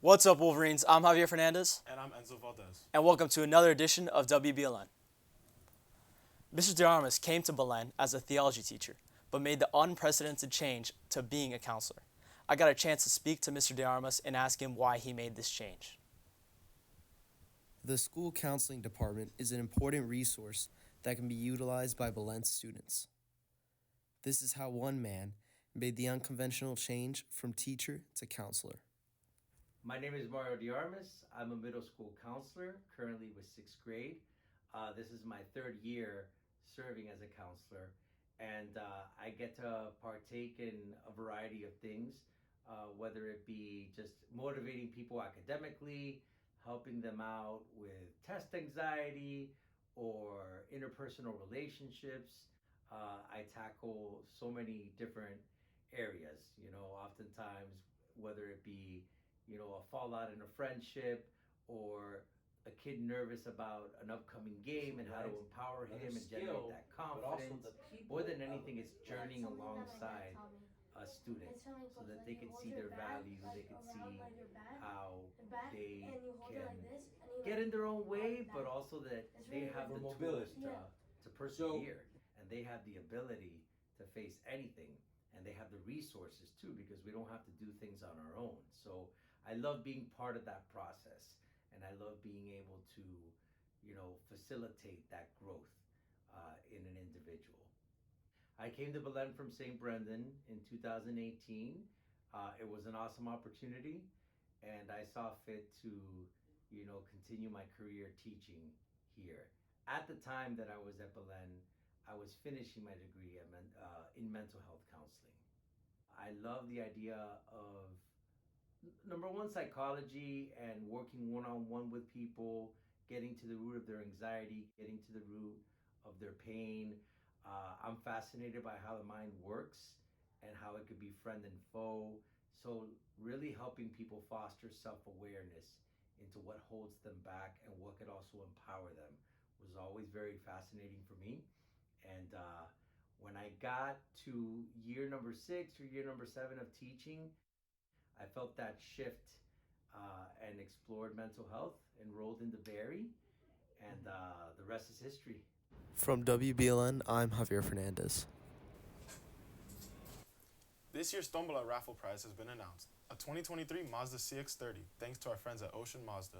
What's up, Wolverines? I'm Javier Fernandez, And I'm Enzo Valdez. and welcome to another edition of WBLN. Mr. De Armas came to Belen as a theology teacher, but made the unprecedented change to being a counselor. I got a chance to speak to Mr. De Armas and ask him why he made this change. The school counseling department is an important resource that can be utilized by Belen students. This is how one man made the unconventional change from teacher to counselor. My name is Mario De Armas. I'm a middle school counselor, currently with sixth grade. This is my third year serving as a counselor, and I get to partake in a variety of things, whether it be just motivating people academically, helping them out with test anxiety or interpersonal relationships. I tackle so many different areas, oftentimes, whether it be a fallout in a friendship or a kid nervous about an upcoming game and how to empower him and generate that confidence. More than anything, it's journeying alongside a student so that they can see their value, they can see how they can get in their own way, but also that they have the tools to persevere and they have the ability to face anything and they have the resources too, because we don't have to do things on our own. So I love being part of that process, and I love being able to, facilitate that growth in an individual. I came to Belen from St. Brendan in 2018. It was an awesome opportunity, and I saw fit to, continue my career teaching here. At the time that I was at Belen, I was finishing my degree in mental health counseling. I love the idea of number one, psychology and working one on one with people, getting to the root of their anxiety, getting to the root of their pain. I'm fascinated by how the mind works and how it could be friend and foe. So, really helping people foster self awareness into what holds them back and what could also empower them was always very fascinating for me. And when I got to year number 6 or year number 7 of teaching, I felt that shift and explored mental health, enrolled into Barry, and the rest is history. From WBLN, I'm Javier Fernandez. This year's Tombola raffle prize has been announced. A 2023 Mazda CX-30, thanks to our friends at Ocean Mazda.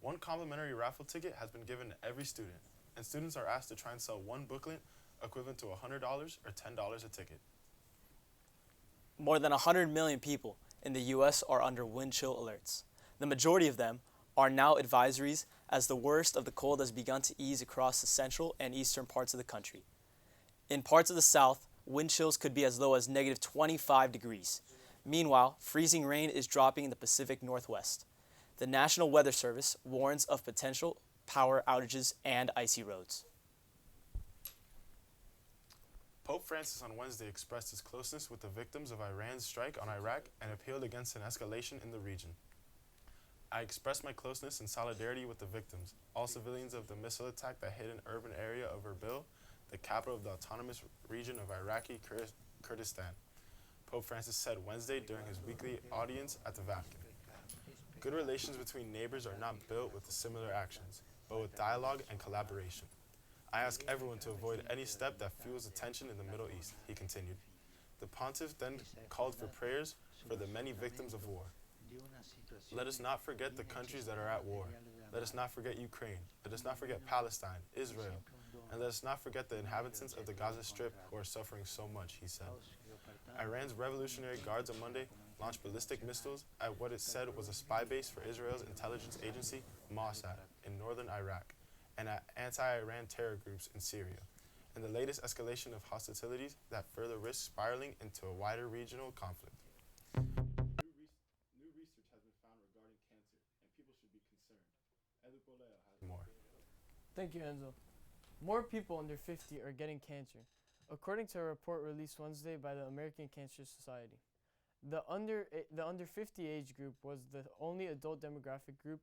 One complimentary raffle ticket has been given to every student, and students are asked to try and sell one booklet equivalent to $100 or $10 a ticket. More than 100 million people in the U.S. are under wind chill alerts. The majority of them are now advisories as the worst of the cold has begun to ease across the central and eastern parts of the country. In parts of the south, wind chills could be as low as negative 25 degrees. Meanwhile, freezing rain is dropping in the Pacific Northwest. The National Weather Service warns of potential power outages and icy roads. Pope Francis on Wednesday expressed his closeness with the victims of Iran's strike on Iraq and appealed against an escalation in the region. I express my closeness and solidarity with the victims, all civilians of the missile attack that hit an urban area of Erbil, the capital of the autonomous region of Iraqi Kurdistan, Pope Francis said Wednesday during his weekly audience at the Vatican. Good relations between neighbors are not built with similar actions, but with dialogue and collaboration. I ask everyone to avoid any step that fuels the tension in the Middle East, he continued. The pontiff then called for prayers for the many victims of war. Let us not forget the countries that are at war. Let us not forget Ukraine. Let us not forget Palestine, Israel, and let us not forget the inhabitants of the Gaza Strip who are suffering so much, he said. Iran's Revolutionary Guards on Monday launched ballistic missiles at what it said was a spy base for Israel's intelligence agency, Mossad, in northern Iraq, and at anti-Iran terror groups in Syria, and the latest escalation of hostilities that further risk spiraling into a wider regional conflict. New research has been found regarding cancer, and people should be concerned. Eduboleo has more. Thank you, Enzo. More people under 50 are getting cancer, according to a report released Wednesday by the American Cancer Society. The under 50 age group was the only adult demographic group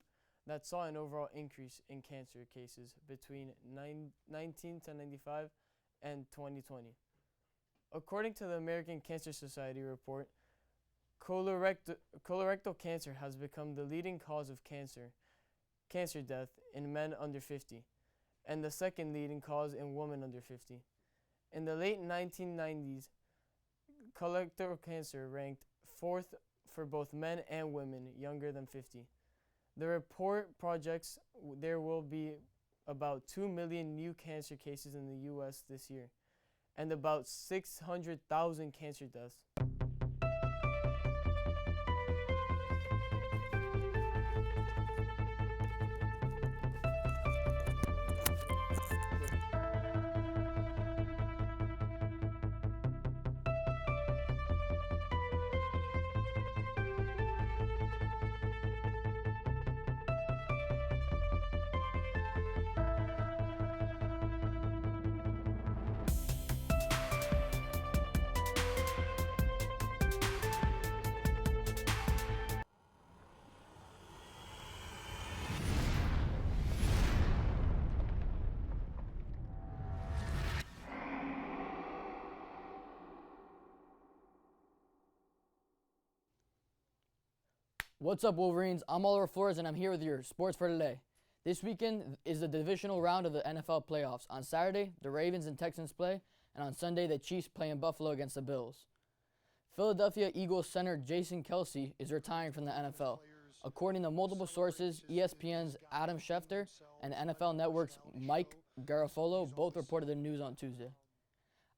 that saw an overall increase in cancer cases between 1995 and 2020. According to the American Cancer Society report, Colorectal cancer has become the leading cause of cancer death in men under 50, and the second leading cause in women under 50. In the late 1990s, colorectal cancer ranked fourth for both men and women younger than 50. The report projects there will be about 2 million new cancer cases in the U.S. this year, and about 600,000 cancer deaths. What's up, Wolverines? I'm Oliver Flores, and I'm here with your sports for today. This weekend is the divisional round of the NFL playoffs. On Saturday, the Ravens and Texans play, and on Sunday, the Chiefs play in Buffalo against the Bills. Philadelphia Eagles center Jason Kelce is retiring from the NFL. According to multiple sources, ESPN's Adam Schefter and NFL Network's Mike Garafolo both reported the news on Tuesday,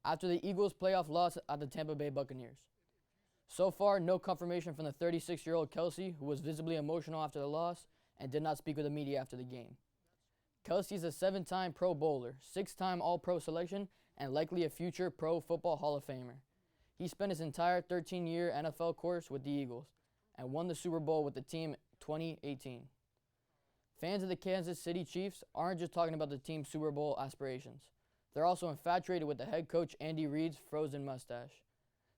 after the Eagles' playoff loss at the Tampa Bay Buccaneers. So far, no confirmation from the 36-year-old Kelce, who was visibly emotional after the loss and did not speak with the media after the game. Kelce is a 7-time Pro Bowler, 6-time All-Pro selection, and likely a future Pro Football Hall of Famer. He spent his entire 13-year NFL course with the Eagles and won the Super Bowl with the team in 2018. Fans of the Kansas City Chiefs aren't just talking about the team's Super Bowl aspirations. They're also infatuated with the head coach Andy Reid's frozen mustache.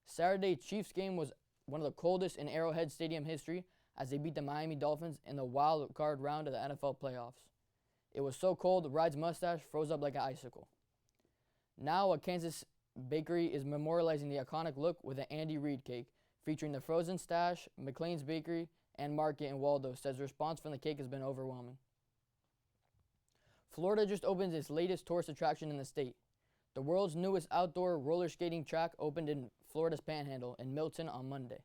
Saturday's Chiefs game was one of the coldest in Arrowhead Stadium history as they beat the Miami Dolphins in the wild card round of the NFL playoffs. It was so cold, Reid's mustache froze up like an icicle. Now, a Kansas bakery is memorializing the iconic look with an Andy Reid cake, featuring the frozen stash. McLean's Bakery and Market in Waldo says the response from the cake has been overwhelming. Florida just opened its latest tourist attraction in the state. The world's newest outdoor roller skating track opened in Florida's Panhandle in Milton on Monday.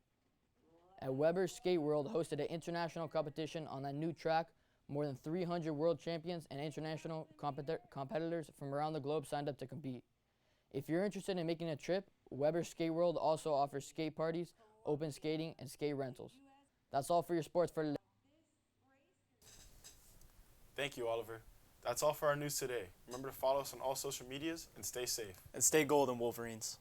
At Weber's Skate World hosted an international competition on that new track. More than 300 world champions and international competitors from around the globe signed up to compete. If you're interested in making a trip, Weber's Skate World also offers skate parties, open skating, and skate rentals. That's all for your sports for today. Thank you, Oliver. That's all for our news today. Remember to follow us on all social medias and stay safe. And stay golden, Wolverines.